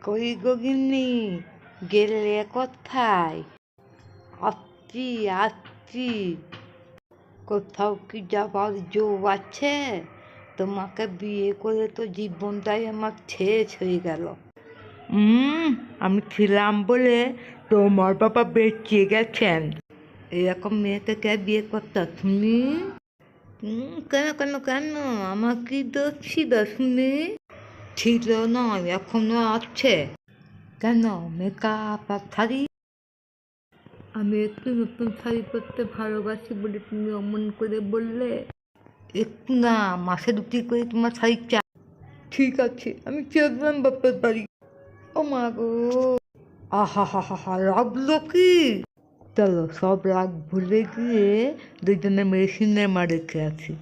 কই গো গিন্নি, গেলে কোথায়? আসছি আসছি। কোথাও কি যাবার জো আছে? তোমাকে বিয়ে করে তো জীবনটাই আমার শেষ হয়ে গেল। আমি ছিলাম বলে তোমার বাবা বেঁচে গেছেন। এরকম মেয়েকে কে বিয়ে করতো শুনি? কেন কেন কেন, আমার কি দোষ ছিল শুনি? ছিল না, এখনো আছে। কেন? মেকআপ আর শাড়ি? আমি একটু নতুন শাড়ি পরতে ভালোবাসি বলে তুমি অমন করে বললে। একটু না, মাসে দুটি করে তোমার শাড়ি চাই। ঠিক আছে, আমি চললাম বাপের বাড়ি। ও মা গো, আহা হা হা হা, লাগলো কি? চলো সব রাগ ভুলে গিয়ে দুজনে মেয়ে সিনেমা রেখে আছি।